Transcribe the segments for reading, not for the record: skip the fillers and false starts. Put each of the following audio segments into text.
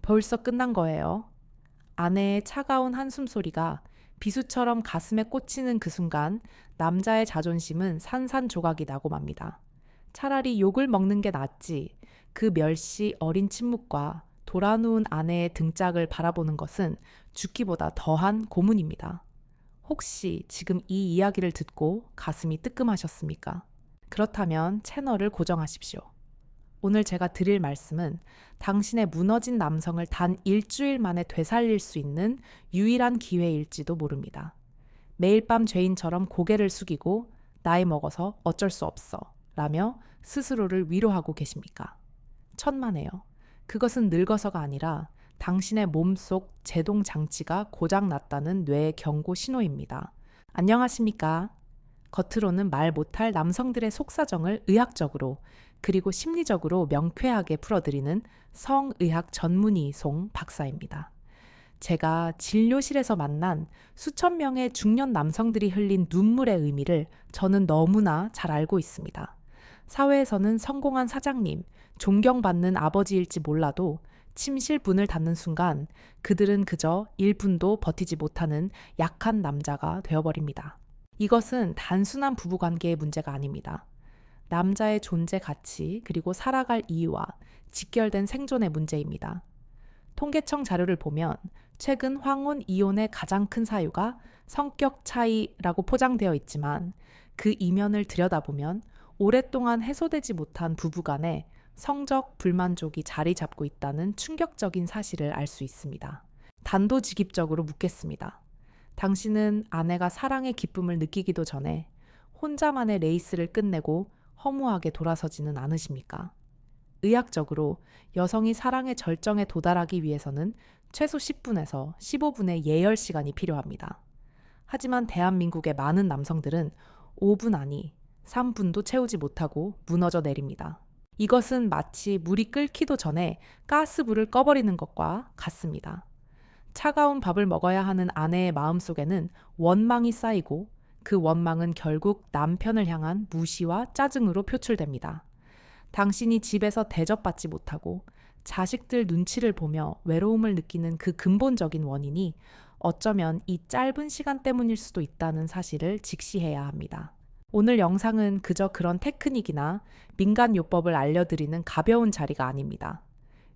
벌써 끝난 거예요. 아내의 차가운 한숨 소리가 비수처럼 가슴에 꽂히는 그 순간 남자의 자존심은 산산조각이 나고 맙니다. 차라리 욕을 먹는 게 낫지. 그 멸시 어린 침묵과 돌아누운 아내의 등짝을 바라보는 것은 죽기보다 더한 고문입니다. 혹시 지금 이 이야기를 듣고 가슴이 뜨끔하셨습니까? 그렇다면 채널을 고정하십시오. 오늘 제가 드릴 말씀은 당신의 무너진 남성을 단 일주일 만에 되살릴 수 있는 유일한 기회일지도 모릅니다. 매일 밤 죄인처럼 고개를 숙이고 나이 먹어서 어쩔 수 없어 라며 스스로를 위로하고 계십니까? 천만에요. 그것은 늙어서가 아니라 당신의 몸속 제동 장치가 고장났다는 뇌의 경고 신호입니다. 안녕하십니까? 겉으로는 말 못할 남성들의 속사정을 의학적으로 그리고 심리적으로 명쾌하게 풀어드리는 성의학 전문의 송 박사입니다. 제가 진료실에서 만난 수천 명의 중년 남성들이 흘린 눈물의 의미를 저는 너무나 잘 알고 있습니다. 사회에서는 성공한 사장님, 존경받는 아버지일지 몰라도 침실 문을 닫는 순간 그들은 그저 1분도 버티지 못하는 약한 남자가 되어버립니다. 이것은 단순한 부부관계의 문제가 아닙니다. 남자의 존재 가치 그리고 살아갈 이유와 직결된 생존의 문제입니다. 통계청 자료를 보면 최근 황혼 이혼의 가장 큰 사유가 성격 차이라고 포장되어 있지만 그 이면을 들여다보면 오랫동안 해소되지 못한 부부간에 성적 불만족이 자리 잡고 있다는 충격적인 사실을 알 수 있습니다. 단도직입적으로 묻겠습니다. 당신은 아내가 사랑의 기쁨을 느끼기도 전에 혼자만의 레이스를 끝내고 허무하게 돌아서지는 않으십니까? 의학적으로 여성이 사랑의 절정에 도달하기 위해서는 최소 10분에서 15분의 예열 시간이 필요합니다. 하지만 대한민국의 많은 남성들은 5분 아니 3분도 채우지 못하고 무너져 내립니다. 이것은 마치 물이 끓기도 전에 가스불을 꺼버리는 것과 같습니다. 차가운 밥을 먹어야 하는 아내의 마음속에는 원망이 쌓이고 그 원망은 결국 남편을 향한 무시와 짜증으로 표출됩니다. 당신이 집에서 대접받지 못하고 자식들 눈치를 보며 외로움을 느끼는 그 근본적인 원인이 어쩌면 이 짧은 시간 때문일 수도 있다는 사실을 직시해야 합니다. 오늘 영상은 그저 그런 테크닉이나 민간요법을 알려드리는 가벼운 자리가 아닙니다.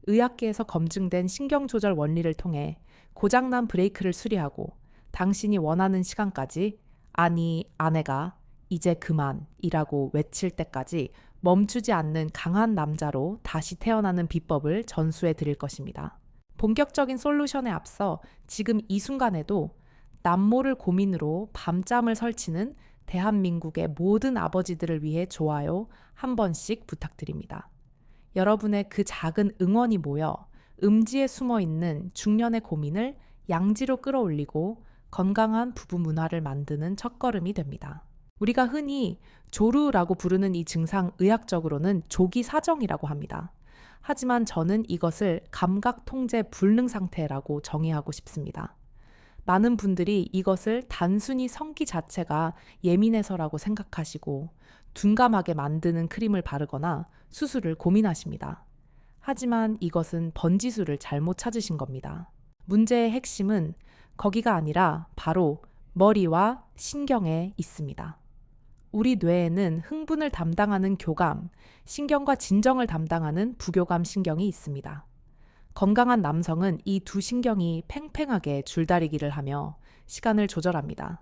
의학계에서 검증된 신경조절 원리를 통해 고장난 브레이크를 수리하고 당신이 원하는 시간까지 아니 아내가 이제 그만이라고 외칠 때까지 멈추지 않는 강한 남자로 다시 태어나는 비법을 전수해 드릴 것입니다. 본격적인 솔루션에 앞서 지금 이 순간에도 남모를 고민으로 밤잠을 설치는 대한민국의 모든 아버지들을 위해 좋아요 한 번씩 부탁드립니다. 여러분의 그 작은 응원이 모여 음지에 숨어 있는 중년의 고민을 양지로 끌어올리고 건강한 부부 문화를 만드는 첫걸음이 됩니다. 우리가 흔히 조루라고 부르는 이 증상 의학적으로는 조기 사정이라고 합니다. 하지만 저는 이것을 감각 통제 불능 상태라고 정의하고 싶습니다. 많은 분들이 이것을 단순히 성기 자체가 예민해서라고 생각하시고 둔감하게 만드는 크림을 바르거나 수술을 고민하십니다. 하지만 이것은 번지수를 잘못 찾으신 겁니다. 문제의 핵심은 거기가 아니라 바로 머리와 신경에 있습니다. 우리 뇌에는 흥분을 담당하는 교감, 신경과 진정을 담당하는 부교감 신경이 있습니다. 건강한 남성은 이 두 신경이 팽팽하게 줄다리기를 하며 시간을 조절합니다.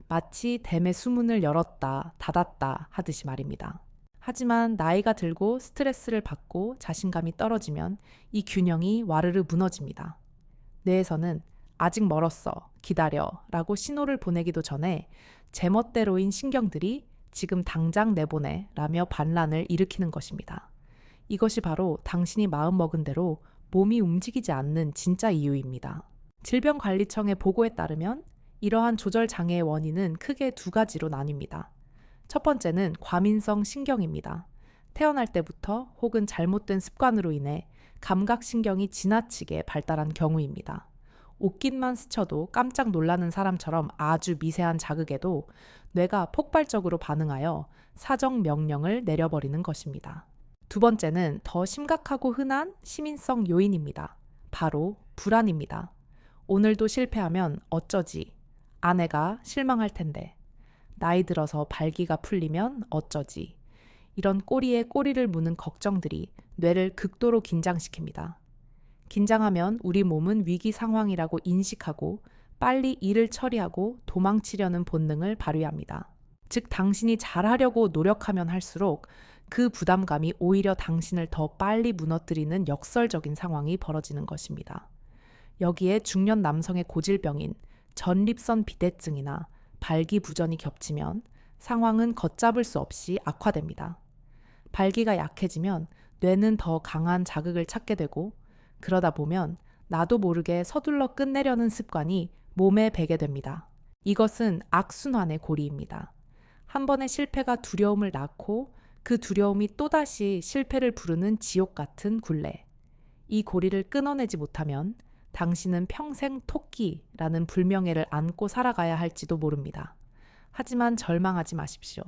마치 댐의 수문을 열었다, 닫았다 하듯이 말입니다. 하지만 나이가 들고 스트레스를 받고 자신감이 떨어지면 이 균형이 와르르 무너집니다. 뇌에서는 아직 멀었어, 기다려 라고 신호를 보내기도 전에 제멋대로인 신경들이 지금 당장 내보내 라며 반란을 일으키는 것입니다. 이것이 바로 당신이 마음먹은 대로 몸이 움직이지 않는 진짜 이유입니다. 질병관리청의 보고에 따르면 이러한 조절 장애의 원인은 크게 두 가지로 나뉩니다. 첫 번째는 과민성 신경입니다. 태어날 때부터 혹은 잘못된 습관으로 인해 감각신경이 지나치게 발달한 경우입니다. 옷깃만 스쳐도 깜짝 놀라는 사람처럼 아주 미세한 자극에도 뇌가 폭발적으로 반응하여 사정 명령을 내려버리는 것입니다. 두 번째는 더 심각하고 흔한 시민성 요인입니다. 바로 불안입니다. 오늘도 실패하면 어쩌지? 아내가 실망할 텐데. 나이 들어서 발기가 풀리면 어쩌지? 이런 꼬리에 꼬리를 무는 걱정들이 뇌를 극도로 긴장시킵니다. 긴장하면 우리 몸은 위기 상황이라고 인식하고 빨리 일을 처리하고 도망치려는 본능을 발휘합니다. 즉, 당신이 잘하려고 노력하면 할수록 그 부담감이 오히려 당신을 더 빨리 무너뜨리는 역설적인 상황이 벌어지는 것입니다. 여기에 중년 남성의 고질병인 전립선 비대증이나 발기부전이 겹치면 상황은 걷잡을 수 없이 악화됩니다. 발기가 약해지면 뇌는 더 강한 자극을 찾게 되고 그러다 보면 나도 모르게 서둘러 끝내려는 습관이 몸에 배게 됩니다. 이것은 악순환의 고리입니다. 한 번의 실패가 두려움을 낳고 그 두려움이 또다시 실패를 부르는 지옥 같은 굴레. 이 고리를 끊어내지 못하면 당신은 평생 토끼라는 불명예를 안고 살아가야 할지도 모릅니다. 하지만 절망하지 마십시오.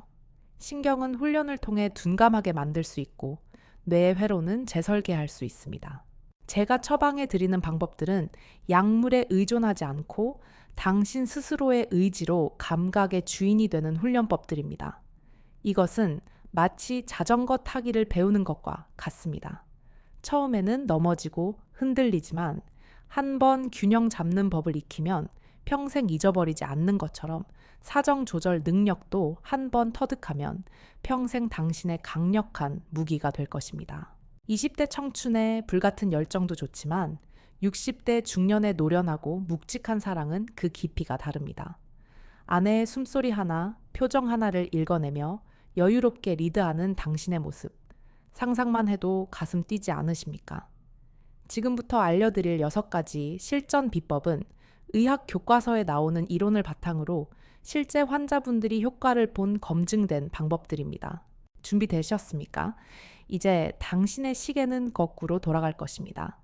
신경은 훈련을 통해 둔감하게 만들 수 있고 뇌의 회로는 재설계할 수 있습니다. 제가 처방해 드리는 방법들은 약물에 의존하지 않고 당신 스스로의 의지로 감각의 주인이 되는 훈련법들입니다. 이것은 마치 자전거 타기를 배우는 것과 같습니다. 처음에는 넘어지고 흔들리지만 한 번 균형 잡는 법을 익히면 평생 잊어버리지 않는 것처럼 사정 조절 능력도 한 번 터득하면 평생 당신의 강력한 무기가 될 것입니다. 20대 청춘의 불같은 열정도 좋지만 60대 중년의 노련하고 묵직한 사랑은 그 깊이가 다릅니다. 아내의 숨소리 하나, 표정 하나를 읽어내며 여유롭게 리드하는 당신의 모습. 상상만 해도 가슴 뛰지 않으십니까? 지금부터 알려드릴 6가지 실전 비법은 의학 교과서에 나오는 이론을 바탕으로 실제 환자분들이 효과를 본 검증된 방법들입니다. 준비되셨습니까? 이제 당신의 시계는 거꾸로 돌아갈 것입니다.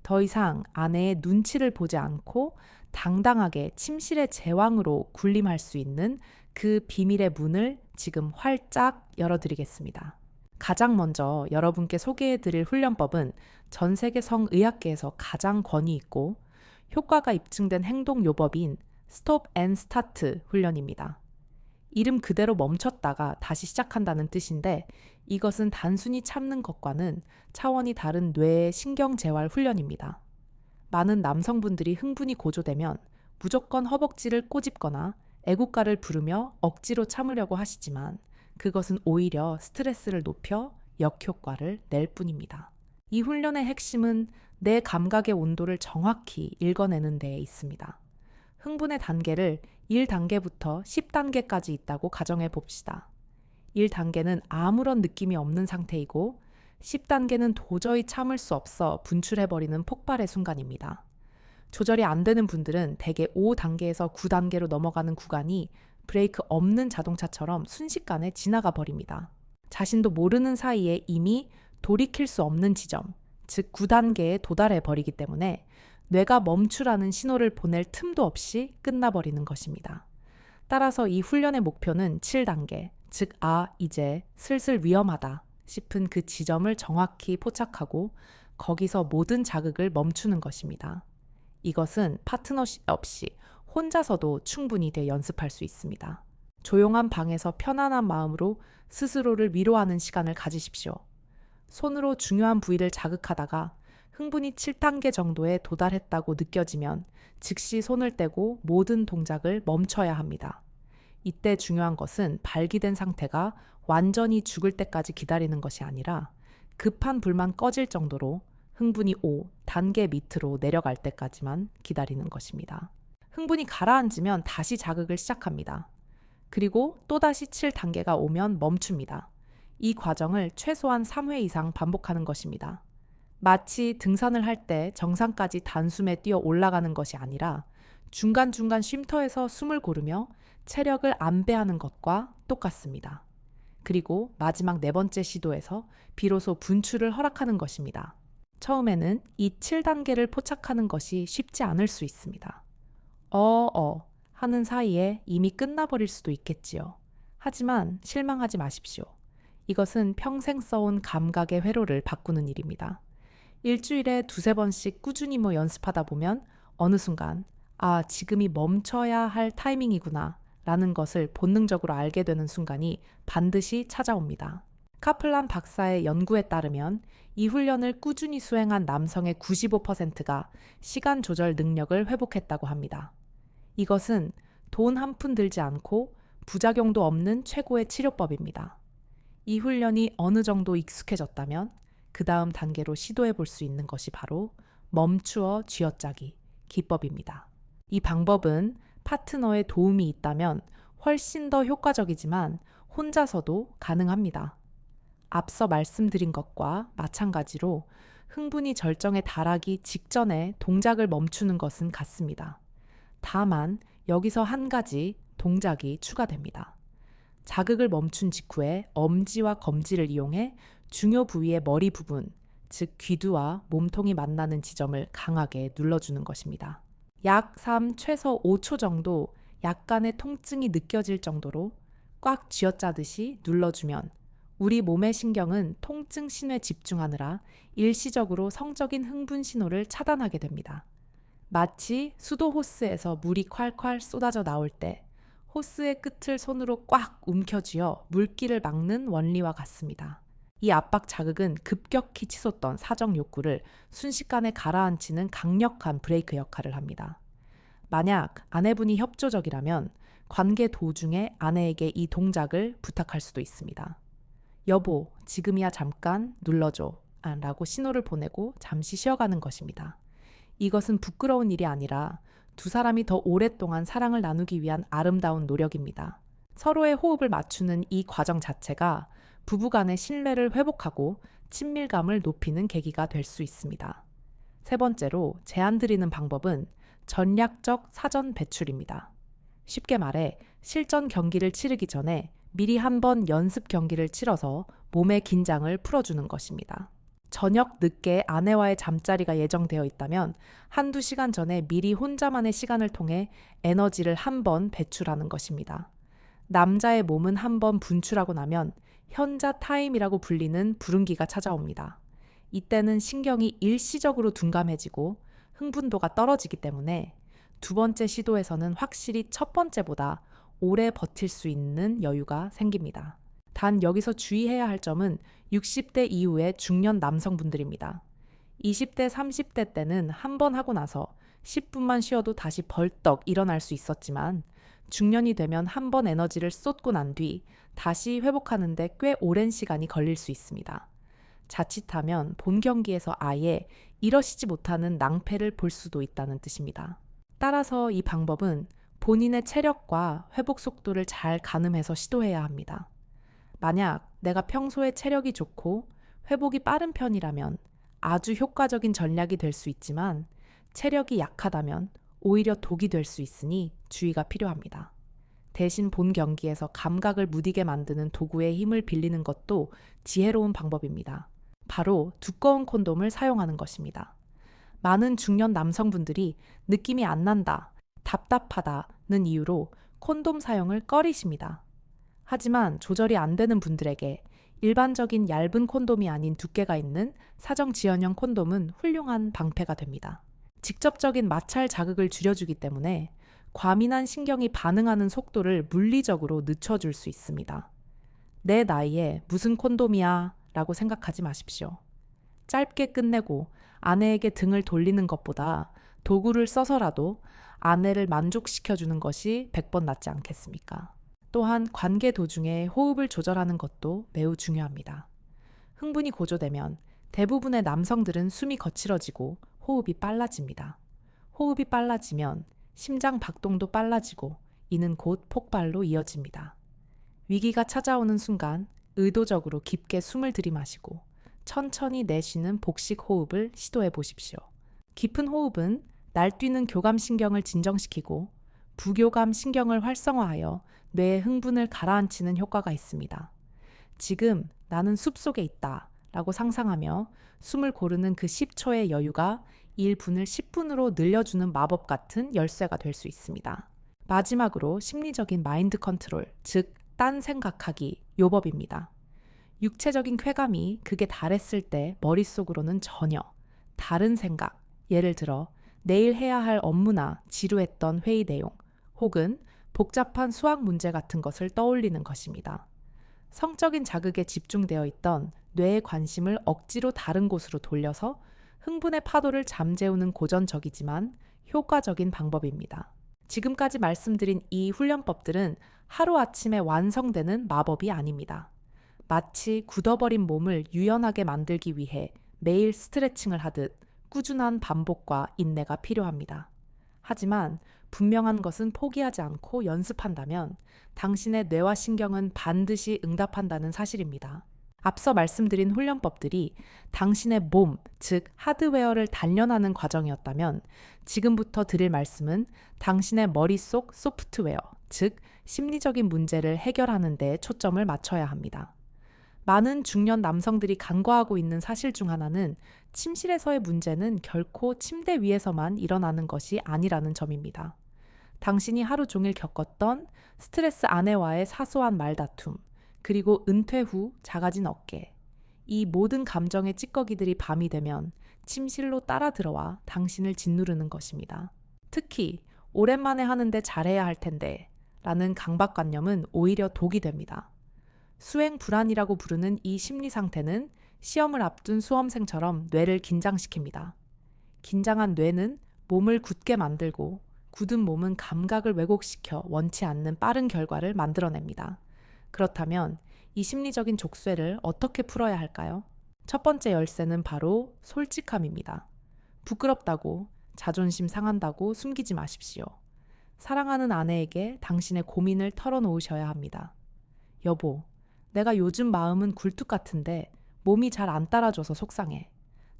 더 이상 아내의 눈치를 보지 않고 당당하게 침실의 제왕으로 군림할 수 있는 그 비밀의 문을 지금 활짝 열어드리겠습니다. 가장 먼저 여러분께 소개해드릴 훈련법은 전 세계 성의학계에서 가장 권위 있고 효과가 입증된 행동 요법인 스톱 앤 스타트 훈련입니다. 이름 그대로 멈췄다가 다시 시작한다는 뜻인데 이것은 단순히 참는 것과는 차원이 다른 뇌의 신경재활 훈련입니다. 많은 남성분들이 흥분이 고조되면 무조건 허벅지를 꼬집거나 애국가를 부르며 억지로 참으려고 하시지만 그것은 오히려 스트레스를 높여 역효과를 낼 뿐입니다. 이 훈련의 핵심은 내 감각의 온도를 정확히 읽어내는 데에 있습니다. 흥분의 단계를 1단계부터 10단계까지 있다고 가정해 봅시다. 1단계는 아무런 느낌이 없는 상태이고 10단계는 도저히 참을 수 없어 분출해버리는 폭발의 순간입니다. 조절이 안 되는 분들은 대개 5단계에서 9단계로 넘어가는 구간이 브레이크 없는 자동차처럼 순식간에 지나가 버립니다. 자신도 모르는 사이에 이미 돌이킬 수 없는 지점, 즉 9단계에 도달해 버리기 때문에 뇌가 멈추라는 신호를 보낼 틈도 없이 끝나버리는 것입니다. 따라서 이 훈련의 목표는 7단계, 즉 이제 슬슬 위험하다 싶은 그 지점을 정확히 포착하고 거기서 모든 자극을 멈추는 것입니다. 이것은 파트너십 없이 혼자서도 충분히 연습할 수 있습니다. 조용한 방에서 편안한 마음으로 스스로를 위로하는 시간을 가지십시오. 손으로 중요한 부위를 자극하다가 흥분이 7단계 정도에 도달했다고 느껴지면 즉시 손을 떼고 모든 동작을 멈춰야 합니다. 이때 중요한 것은 발기된 상태가 완전히 죽을 때까지 기다리는 것이 아니라 급한 불만 꺼질 정도로 흥분이 5단계 밑으로 내려갈 때까지만 기다리는 것입니다. 흥분이 가라앉으면 다시 자극을 시작합니다. 그리고 또다시 7단계가 오면 멈춥니다. 이 과정을 최소한 3회 이상 반복하는 것입니다. 마치 등산을 할 때 정상까지 단숨에 뛰어 올라가는 것이 아니라 중간중간 쉼터에서 숨을 고르며 체력을 안배하는 것과 똑같습니다. 그리고 마지막 4번째 시도에서 비로소 분출을 허락하는 것입니다. 처음에는 이 7단계를 포착하는 것이 쉽지 않을 수 있습니다. 하는 사이에 이미 끝나버릴 수도 있겠지요. 하지만 실망하지 마십시오. 이것은 평생 써온 감각의 회로를 바꾸는 일입니다. 일주일에 두세 번씩 꾸준히 연습하다 보면 어느 순간 지금이 멈춰야 할 타이밍이구나 라는 것을 본능적으로 알게 되는 순간이 반드시 찾아옵니다. 카플란 박사의 연구에 따르면 이 훈련을 꾸준히 수행한 남성의 95%가 시간 조절 능력을 회복했다고 합니다. 이것은 돈 한 푼 들지 않고 부작용도 없는 최고의 치료법입니다. 이 훈련이 어느 정도 익숙해졌다면 그 다음 단계로 시도해 볼 수 있는 것이 바로 멈추어 쥐어짜기 기법입니다. 이 방법은 파트너의 도움이 있다면 훨씬 더 효과적이지만 혼자서도 가능합니다. 앞서 말씀드린 것과 마찬가지로 흥분이 절정에 달하기 직전에 동작을 멈추는 것은 같습니다. 다만 여기서 한 가지 동작이 추가됩니다. 자극을 멈춘 직후에 엄지와 검지를 이용해 중요 부위의 머리 부분, 즉 귀두와 몸통이 만나는 지점을 강하게 눌러주는 것입니다. 약 3, 최소 5초 정도 약간의 통증이 느껴질 정도로 꽉 쥐어짜듯이 눌러주면 우리 몸의 신경은 통증 신호에 집중하느라 일시적으로 성적인 흥분 신호를 차단하게 됩니다. 마치 수도 호스에서 물이 콸콸 쏟아져 나올 때 호스의 끝을 손으로 꽉 움켜쥐어 물기를 막는 원리와 같습니다. 이 압박 자극은 급격히 치솟던 사정 욕구를 순식간에 가라앉히는 강력한 브레이크 역할을 합니다. 만약 아내분이 협조적이라면 관계 도중에 아내에게 이 동작을 부탁할 수도 있습니다. 여보, 지금이야 잠깐 눌러줘 라고 신호를 보내고 잠시 쉬어가는 것입니다. 이것은 부끄러운 일이 아니라 두 사람이 더 오랫동안 사랑을 나누기 위한 아름다운 노력입니다. 서로의 호흡을 맞추는 이 과정 자체가 부부간의 신뢰를 회복하고 친밀감을 높이는 계기가 될 수 있습니다. 세 번째로 제안드리는 방법은 전략적 사전 배출입니다. 쉽게 말해 실전 경기를 치르기 전에 미리 한번 연습 경기를 치러서 몸의 긴장을 풀어주는 것입니다. 저녁 늦게 아내와의 잠자리가 예정되어 있다면 한두 시간 전에 미리 혼자만의 시간을 통해 에너지를 한번 배출하는 것입니다. 남자의 몸은 한번 분출하고 나면 현자 타임이라고 불리는 불운기가 찾아옵니다. 이때는 신경이 일시적으로 둔감해지고 흥분도가 떨어지기 때문에 두 번째 시도에서는 확실히 첫 번째보다 오래 버틸 수 있는 여유가 생깁니다. 단 여기서 주의해야 할 점은 60대 이후의 중년 남성분들입니다. 20대, 30대 때는 한 번 하고 나서 10분만 쉬어도 다시 벌떡 일어날 수 있었지만 중년이 되면 한 번 에너지를 쏟고 난 뒤 다시 회복하는데 꽤 오랜 시간이 걸릴 수 있습니다. 자칫하면 본 경기에서 아예 이러시지 못하는 낭패를 볼 수도 있다는 뜻입니다. 따라서 이 방법은 본인의 체력과 회복 속도를 잘 가늠해서 시도해야 합니다. 만약 내가 평소에 체력이 좋고 회복이 빠른 편이라면 아주 효과적인 전략이 될 수 있지만 체력이 약하다면 오히려 독이 될 수 있으니 주의가 필요합니다. 대신 본 경기에서 감각을 무디게 만드는 도구의 힘을 빌리는 것도 지혜로운 방법입니다. 바로 두꺼운 콘돔을 사용하는 것입니다. 많은 중년 남성분들이 느낌이 안 난다, 답답하다는 이유로 콘돔 사용을 꺼리십니다. 하지만 조절이 안 되는 분들에게 일반적인 얇은 콘돔이 아닌 두께가 있는 사정 지연형 콘돔은 훌륭한 방패가 됩니다. 직접적인 마찰 자극을 줄여주기 때문에 과민한 신경이 반응하는 속도를 물리적으로 늦춰줄 수 있습니다. 내 나이에 무슨 콘돔이야 라고 생각하지 마십시오. 짧게 끝내고 아내에게 등을 돌리는 것보다 도구를 써서라도 아내를 만족시켜주는 것이 100번 낫지 않겠습니까? 또한 관계 도중에 호흡을 조절하는 것도 매우 중요합니다. 흥분이 고조되면 대부분의 남성들은 숨이 거칠어지고 호흡이 빨라집니다. 호흡이 빨라지면 심장 박동도 빨라지고 이는 곧 폭발로 이어집니다. 위기가 찾아오는 순간 의도적으로 깊게 숨을 들이마시고 천천히 내쉬는 복식 호흡을 시도해 보십시오. 깊은 호흡은 날뛰는 교감신경을 진정시키고 부교감 신경을 활성화하여 뇌의 흥분을 가라앉히는 효과가 있습니다. 지금 나는 숲속에 있다 라고 상상하며 숨을 고르는 그 10초의 여유가 1분을 10분으로 늘려주는 마법 같은 열쇠가 될 수 있습니다. 마지막으로 심리적인 마인드 컨트롤, 즉 딴 생각하기 요법입니다. 육체적인 쾌감이 극에 달했을 때 머릿속으로는 전혀, 다른 생각, 예를 들어 내일 해야 할 업무나 지루했던 회의 내용, 혹은 복잡한 수학 문제 같은 것을 떠올리는 것입니다. 성적인 자극에 집중되어 있던 뇌의 관심을 억지로 다른 곳으로 돌려서 흥분의 파도를 잠재우는 고전적이지만 효과적인 방법입니다. 지금까지 말씀드린 이 훈련법들은 하루아침에 완성되는 마법이 아닙니다. 마치 굳어버린 몸을 유연하게 만들기 위해 매일 스트레칭을 하듯 꾸준한 반복과 인내가 필요합니다. 하지만 분명한 것은 포기하지 않고 연습한다면 당신의 뇌와 신경은 반드시 응답한다는 사실입니다. 앞서 말씀드린 훈련법들이 당신의 몸, 즉 하드웨어를 단련하는 과정이었다면 지금부터 드릴 말씀은 당신의 머릿속 소프트웨어, 즉 심리적인 문제를 해결하는 데 초점을 맞춰야 합니다. 많은 중년 남성들이 간과하고 있는 사실 중 하나는 침실에서의 문제는 결코 침대 위에서만 일어나는 것이 아니라는 점입니다. 당신이 하루 종일 겪었던 스트레스 아내와의 사소한 말다툼, 그리고 은퇴 후 작아진 어깨, 이 모든 감정의 찌꺼기들이 밤이 되면 침실로 따라 들어와 당신을 짓누르는 것입니다. 특히 오랜만에 하는데 잘해야 할 텐데 라는 강박관념은 오히려 독이 됩니다. 수행 불안이라고 부르는 이 심리 상태는 시험을 앞둔 수험생처럼 뇌를 긴장시킵니다. 긴장한 뇌는 몸을 굳게 만들고 굳은 몸은 감각을 왜곡시켜 원치 않는 빠른 결과를 만들어냅니다. 그렇다면 이 심리적인 족쇄를 어떻게 풀어야 할까요? 첫 번째 열쇠는 바로 솔직함입니다. 부끄럽다고, 자존심 상한다고 숨기지 마십시오. 사랑하는 아내에게 당신의 고민을 털어놓으셔야 합니다. 여보, 내가 요즘 마음은 굴뚝 같은데 몸이 잘 안 따라줘서 속상해.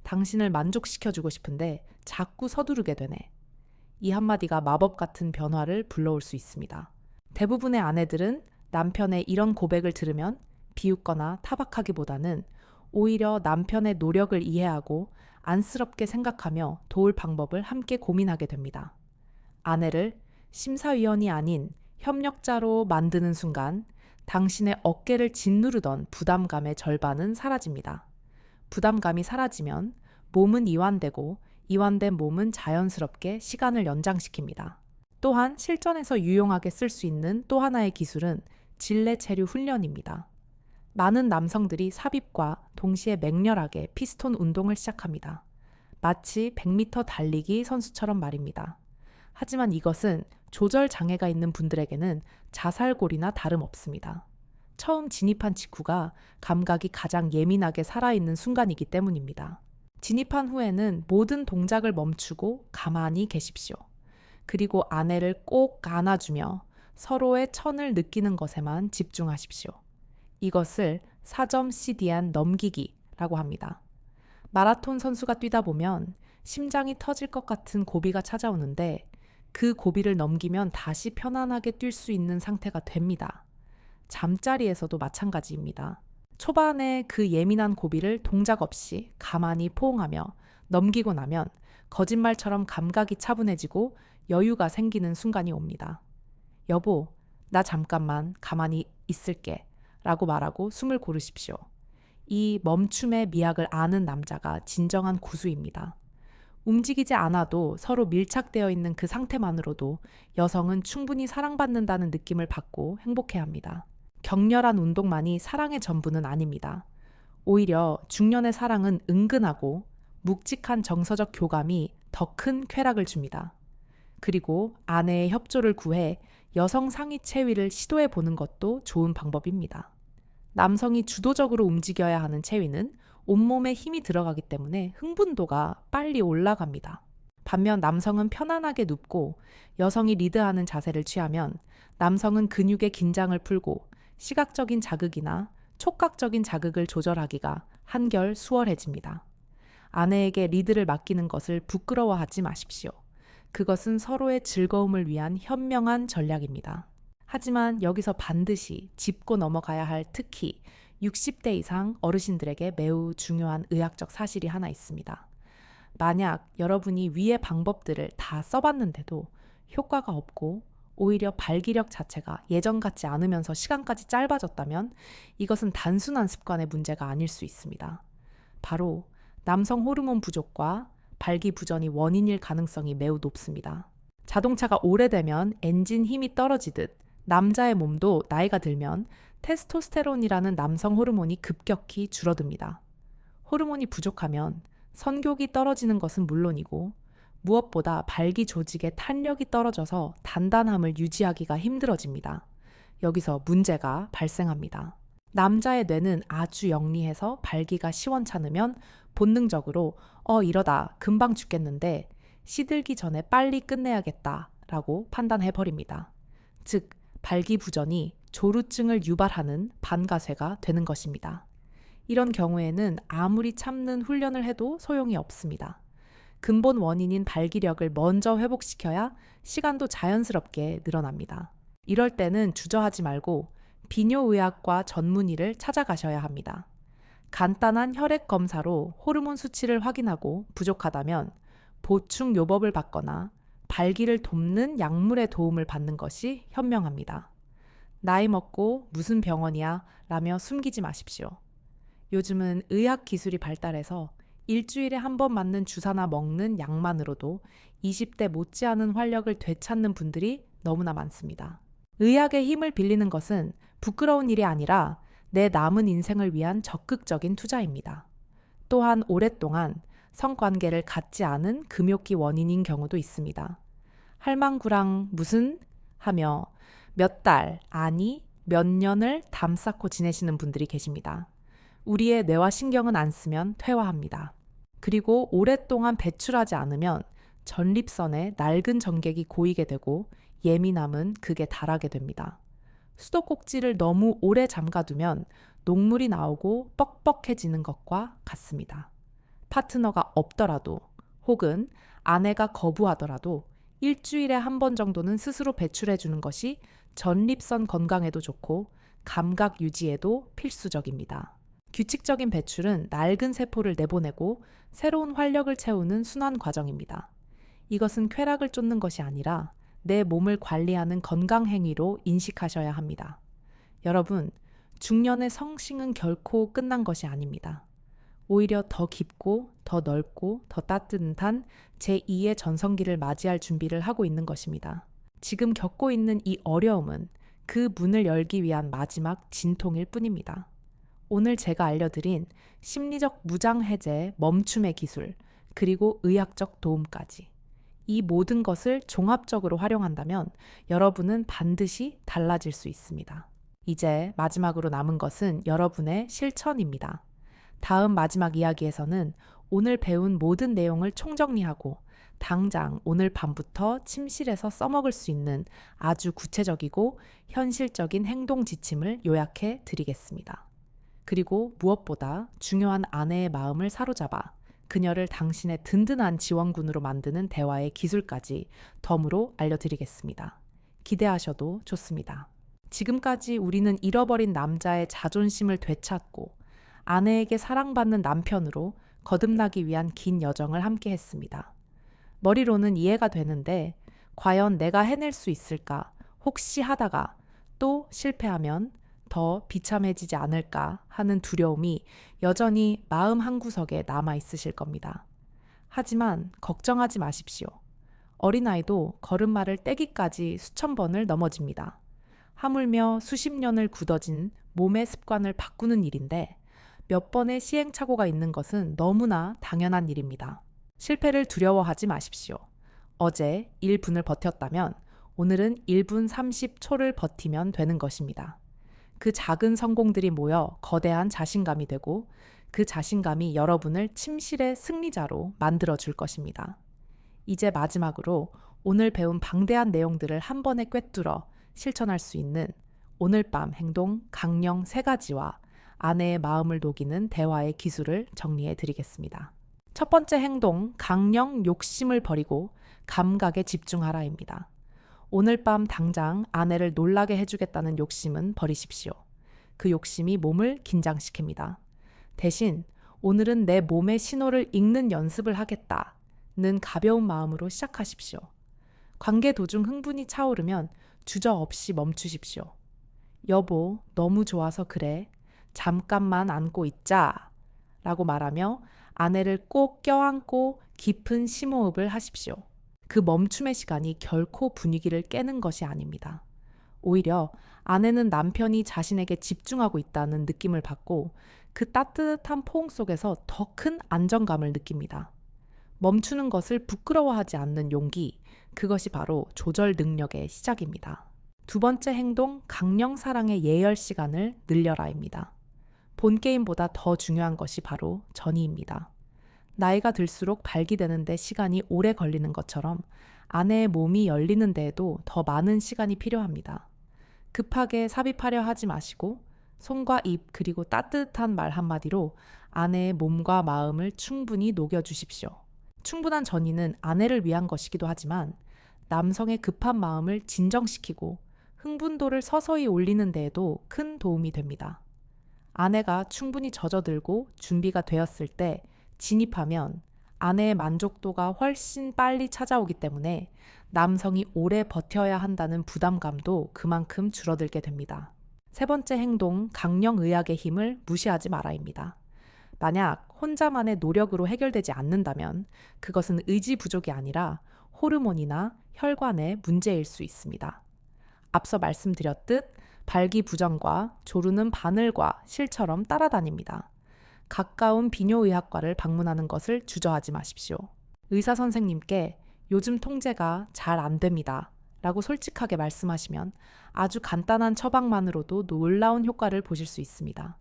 당신을 만족시켜주고 싶은데 자꾸 서두르게 되네. 이 한마디가 마법 같은 변화를 불러올 수 있습니다. 대부분의 아내들은 남편의 이런 고백을 들으면 비웃거나 타박하기보다는 오히려 남편의 노력을 이해하고 안쓰럽게 생각하며 도울 방법을 함께 고민하게 됩니다. 아내를 심사위원이 아닌 협력자로 만드는 순간 당신의 어깨를 짓누르던 부담감의 절반은 사라집니다. 부담감이 사라지면 몸은 이완되고 이완된 몸은 자연스럽게 시간을 연장시킵니다. 또한 실전에서 유용하게 쓸 수 있는 또 하나의 기술은 질내 체류 훈련입니다. 많은 남성들이 삽입과 동시에 맹렬하게 피스톤 운동을 시작합니다. 마치 100m 달리기 선수처럼 말입니다. 하지만 이것은 조절 장애가 있는 분들에게는 자살골이나 다름없습니다. 처음 진입한 직후가 감각이 가장 예민하게 살아있는 순간이기 때문입니다. 진입한 후에는 모든 동작을 멈추고 가만히 계십시오. 그리고 아내를 꼭 안아주며 서로의 천을 느끼는 것에만 집중하십시오. 이것을 4점 CDN 넘기기라고 합니다. 마라톤 선수가 뛰다 보면 심장이 터질 것 같은 고비가 찾아오는데 그 고비를 넘기면 다시 편안하게 뛸 수 있는 상태가 됩니다. 잠자리에서도 마찬가지입니다. 초반에 그 예민한 고비를 동작 없이 가만히 포옹하며 넘기고 나면 거짓말처럼 감각이 차분해지고 여유가 생기는 순간이 옵니다. 여보, 나 잠깐만 가만히 있을게 라고 말하고 숨을 고르십시오. 이 멈춤의 미학을 아는 남자가 진정한 구수입니다. 움직이지 않아도 서로 밀착되어 있는 그 상태만으로도 여성은 충분히 사랑받는다는 느낌을 받고 행복해합니다. 격렬한 운동만이 사랑의 전부는 아닙니다. 오히려 중년의 사랑은 은근하고 묵직한 정서적 교감이 더 큰 쾌락을 줍니다. 그리고 아내의 협조를 구해 여성 상위 체위를 시도해 보는 것도 좋은 방법입니다. 남성이 주도적으로 움직여야 하는 체위는 온몸에 힘이 들어가기 때문에 흥분도가 빨리 올라갑니다. 반면 남성은 편안하게 눕고 여성이 리드하는 자세를 취하면 남성은 근육의 긴장을 풀고 시각적인 자극이나 촉각적인 자극을 조절하기가 한결 수월해집니다. 아내에게 리드를 맡기는 것을 부끄러워하지 마십시오. 그것은 서로의 즐거움을 위한 현명한 전략입니다. 하지만 여기서 반드시 짚고 넘어가야 할 특히 60대 이상 어르신들에게 매우 중요한 의학적 사실이 하나 있습니다. 만약 여러분이 위의 방법들을 다 써봤는데도 효과가 없고 오히려 발기력 자체가 예전 같지 않으면서 시간까지 짧아졌다면 이것은 단순한 습관의 문제가 아닐 수 있습니다. 바로 남성 호르몬 부족과 발기부전이 원인일 가능성이 매우 높습니다. 자동차가 오래되면 엔진 힘이 떨어지듯 남자의 몸도 나이가 들면 테스토스테론이라는 남성 호르몬이 급격히 줄어듭니다. 호르몬이 부족하면 선교기 떨어지는 것은 물론이고 무엇보다 발기 조직의 탄력이 떨어져서 단단함을 유지하기가 힘들어집니다. 여기서 문제가 발생합니다. 남자의 뇌는 아주 영리해서 발기가 시원찮으면 본능적으로 이러다 금방 죽겠는데 시들기 전에 빨리 끝내야겠다 라고 판단해버립니다. 즉, 발기부전이 조루증을 유발하는 반가쇠가 되는 것입니다. 이런 경우에는 아무리 참는 훈련을 해도 소용이 없습니다. 근본 원인인 발기력을 먼저 회복시켜야 시간도 자연스럽게 늘어납니다. 이럴 때는 주저하지 말고 비뇨의학과 전문의를 찾아가셔야 합니다. 간단한 혈액 검사로 호르몬 수치를 확인하고 부족하다면 보충 요법을 받거나 발기를 돕는 약물의 도움을 받는 것이 현명합니다. 나이 먹고 무슨 병원이야 라며 숨기지 마십시오. 요즘은 의학 기술이 발달해서 일주일에 한 번 맞는 주사나 먹는 약만으로도 20대 못지않은 활력을 되찾는 분들이 너무나 많습니다. 의학의 힘을 빌리는 것은 부끄러운 일이 아니라 내 남은 인생을 위한 적극적인 투자입니다. 또한 오랫동안 성관계를 갖지 않은 금욕기 원인인 경우도 있습니다. 할망구랑 무슨 하며 몇 달, 아니 몇 년을 담 쌓고 지내시는 분들이 계십니다. 우리의 뇌와 신경은 안 쓰면 퇴화합니다. 그리고 오랫동안 배출하지 않으면 전립선에 낡은 정객이 고이게 되고 예민함은 극에 달하게 됩니다. 수도꼭지를 너무 오래 잠가두면 녹물이 나오고 뻑뻑해지는 것과 같습니다. 파트너가 없더라도 혹은 아내가 거부하더라도 일주일에 한 번 정도는 스스로 배출해 주는 것이 전립선 건강에도 좋고 감각 유지에도 필수적입니다. 규칙적인 배출은 낡은 세포를 내보내고 새로운 활력을 채우는 순환 과정입니다. 이것은 쾌락을 쫓는 것이 아니라 내 몸을 관리하는 건강 행위로 인식하셔야 합니다. 여러분, 중년의 성싱은 결코 끝난 것이 아닙니다. 오히려 더 깊고 더 넓고 더 따뜻한 제2의 전성기를 맞이할 준비를 하고 있는 것입니다. 지금 겪고 있는 이 어려움은 그 문을 열기 위한 마지막 진통일 뿐입니다. 오늘 제가 알려드린 심리적 무장해제 멈춤의 기술, 그리고 의학적 도움까지 이 모든 것을 종합적으로 활용한다면 여러분은 반드시 달라질 수 있습니다. 이제 마지막으로 남은 것은 여러분의 실천입니다. 다음 마지막 이야기에서는 오늘 배운 모든 내용을 총정리하고 당장 오늘 밤부터 침실에서 써먹을 수 있는 아주 구체적이고 현실적인 행동 지침을 요약해 드리겠습니다. 그리고 무엇보다 중요한 아내의 마음을 사로잡아 그녀를 당신의 든든한 지원군으로 만드는 대화의 기술까지 덤으로 알려드리겠습니다. 기대하셔도 좋습니다. 지금까지 우리는 잃어버린 남자의 자존심을 되찾고 아내에게 사랑받는 남편으로 거듭나기 위한 긴 여정을 함께 했습니다. 머리로는 이해가 되는데 과연 내가 해낼 수 있을까? 혹시 하다가 또 실패하면 더 비참해지지 않을까 하는 두려움이 여전히 마음 한구석에 남아 있으실 겁니다. 하지만 걱정하지 마십시오. 어린아이도 걸음마를 떼기까지 수천 번을 넘어집니다. 하물며 수십 년을 굳어진 몸의 습관을 바꾸는 일인데 몇 번의 시행착오가 있는 것은 너무나 당연한 일입니다. 실패를 두려워하지 마십시오. 어제 1분을 버텼다면 오늘은 1분 30초를 버티면 되는 것입니다. 그 작은 성공들이 모여 거대한 자신감이 되고 그 자신감이 여러분을 침실의 승리자로 만들어 줄 것입니다. 이제 마지막으로 오늘 배운 방대한 내용들을 한 번에 꿰뚫어 실천할 수 있는 오늘 밤 행동 강령 3가지와 아내의 마음을 녹이는 대화의 기술을 정리해 드리겠습니다. 첫 번째 행동, 강령 욕심을 버리고 감각에 집중하라입니다. 오늘 밤 당장 아내를 놀라게 해주겠다는 욕심은 버리십시오. 그 욕심이 몸을 긴장시킵니다. 대신 오늘은 내 몸의 신호를 읽는 연습을 하겠다는 가벼운 마음으로 시작하십시오. 관계 도중 흥분이 차오르면 주저없이 멈추십시오. 여보, 너무 좋아서 그래. 잠깐만 안고 있자. 라고 말하며 아내를 꼭 껴안고 깊은 심호흡을 하십시오. 그 멈춤의 시간이 결코 분위기를 깨는 것이 아닙니다. 오히려 아내는 남편이 자신에게 집중하고 있다는 느낌을 받고 그 따뜻한 포옹 속에서 더 큰 안정감을 느낍니다. 멈추는 것을 부끄러워하지 않는 용기, 그것이 바로 조절 능력의 시작입니다. 두 번째 행동, 강령 사랑의 예열 시간을 늘려라입니다. 본 게임보다 더 중요한 것이 바로 전이입니다. 나이가 들수록 발기되는 데 시간이 오래 걸리는 것처럼 아내의 몸이 열리는 데에도 더 많은 시간이 필요합니다. 급하게 삽입하려 하지 마시고 손과 입 그리고 따뜻한 말 한마디로 아내의 몸과 마음을 충분히 녹여주십시오. 충분한 전이는 아내를 위한 것이기도 하지만 남성의 급한 마음을 진정시키고 흥분도를 서서히 올리는 데에도 큰 도움이 됩니다. 아내가 충분히 젖어들고 준비가 되었을 때 진입하면 아내의 만족도가 훨씬 빨리 찾아오기 때문에 남성이 오래 버텨야 한다는 부담감도 그만큼 줄어들게 됩니다. 세 번째 행동, 강령의학의 힘을 무시하지 마라입니다. 만약 혼자만의 노력으로 해결되지 않는다면 그것은 의지 부족이 아니라 호르몬이나 혈관의 문제일 수 있습니다. 앞서 말씀드렸듯 발기부전과 조르는 바늘과 실처럼 따라다닙니다. 가까운 비뇨의학과를 방문하는 것을 주저하지 마십시오. 의사 선생님께 요즘 통제가 잘 안 됩니다. 라고 솔직하게 말씀하시면 아주 간단한 처방만으로도 놀라운 효과를 보실 수 있습니다.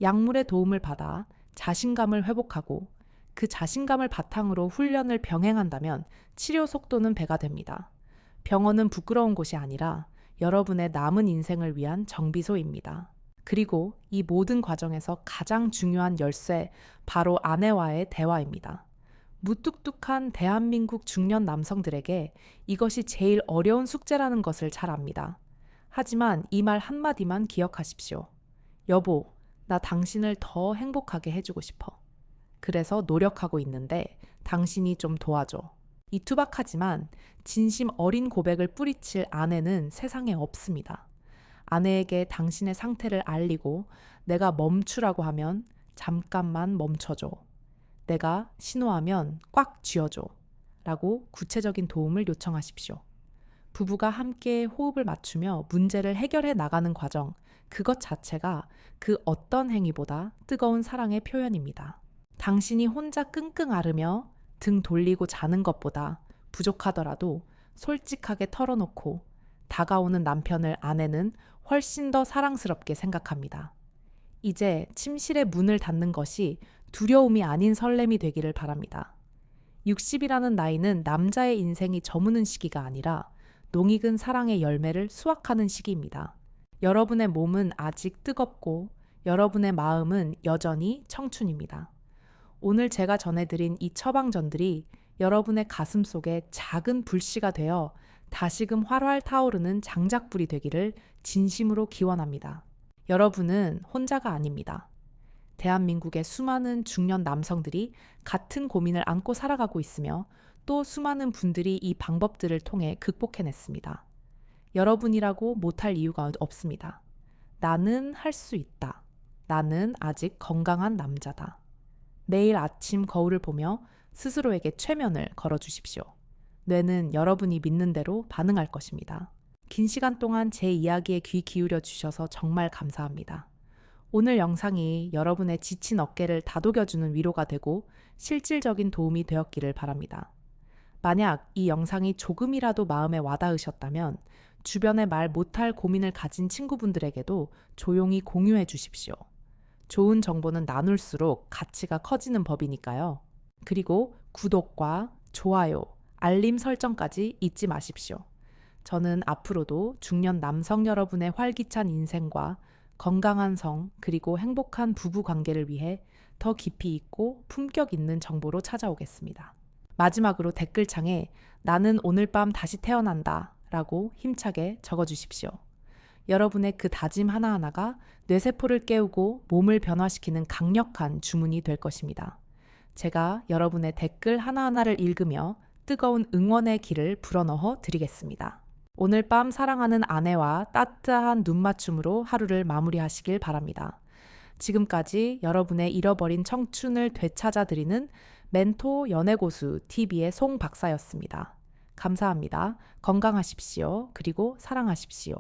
약물의 도움을 받아 자신감을 회복하고 그 자신감을 바탕으로 훈련을 병행한다면 치료 속도는 배가 됩니다. 병원은 부끄러운 곳이 아니라 여러분의 남은 인생을 위한 정비소입니다. 그리고 이 모든 과정에서 가장 중요한 열쇠, 바로 아내와의 대화입니다. 무뚝뚝한 대한민국 중년 남성들에게 이것이 제일 어려운 숙제라는 것을 잘 압니다. 하지만 이 말 한마디만 기억하십시오. 여보, 나 당신을 더 행복하게 해주고 싶어. 그래서 노력하고 있는데 당신이 좀 도와줘. 이 투박하지만 진심 어린 고백을 뿌리칠 아내는 세상에 없습니다. 아내에게 당신의 상태를 알리고 내가 멈추라고 하면 잠깐만 멈춰줘. 내가 신호하면 꽉 쥐어줘. 라고 구체적인 도움을 요청하십시오. 부부가 함께 호흡을 맞추며 문제를 해결해 나가는 과정, 그것 자체가 그 어떤 행위보다 뜨거운 사랑의 표현입니다. 당신이 혼자 끙끙 앓으며 등 돌리고 자는 것보다 부족하더라도 솔직하게 털어놓고 다가오는 남편을 아내는 훨씬 더 사랑스럽게 생각합니다. 이제 침실의 문을 닫는 것이 두려움이 아닌 설렘이 되기를 바랍니다. 60이라는 나이는 남자의 인생이 저무는 시기가 아니라 농익은 사랑의 열매를 수확하는 시기입니다. 여러분의 몸은 아직 뜨겁고 여러분의 마음은 여전히 청춘입니다. 오늘 제가 전해드린 이 처방전들이 여러분의 가슴 속에 작은 불씨가 되어 다시금 활활 타오르는 장작불이 되기를 진심으로 기원합니다. 여러분은 혼자가 아닙니다. 대한민국의 수많은 중년 남성들이 같은 고민을 안고 살아가고 있으며 또 수많은 분들이 이 방법들을 통해 극복해냈습니다. 여러분이라고 못할 이유가 없습니다. 나는 할 수 있다. 나는 아직 건강한 남자다. 매일 아침 거울을 보며 스스로에게 최면을 걸어주십시오. 뇌는 여러분이 믿는 대로 반응할 것입니다. 긴 시간 동안 제 이야기에 귀 기울여 주셔서 정말 감사합니다. 오늘 영상이 여러분의 지친 어깨를 다독여주는 위로가 되고 실질적인 도움이 되었기를 바랍니다. 만약 이 영상이 조금이라도 마음에 와닿으셨다면 주변에 말 못할 고민을 가진 친구분들에게도 조용히 공유해 주십시오. 좋은 정보는 나눌수록 가치가 커지는 법이니까요. 그리고 구독과 좋아요, 알림 설정까지 잊지 마십시오. 저는 앞으로도 중년 남성 여러분의 활기찬 인생과 건강한 성 그리고 행복한 부부 관계를 위해 더 깊이 있고 품격 있는 정보로 찾아오겠습니다. 마지막으로 댓글창에 나는 오늘 밤 다시 태어난다 라고 힘차게 적어주십시오. 여러분의 그 다짐 하나하나가 뇌세포를 깨우고 몸을 변화시키는 강력한 주문이 될 것입니다. 제가 여러분의 댓글 하나하나를 읽으며 뜨거운 응원의 길을 불어넣어 드리겠습니다. 오늘 밤 사랑하는 아내와 따뜻한 눈맞춤으로 하루를 마무리하시길 바랍니다. 지금까지 여러분의 잃어버린 청춘을 되찾아드리는 멘토 연애고수 TV의 송 박사였습니다. 감사합니다. 건강하십시오. 그리고 사랑하십시오.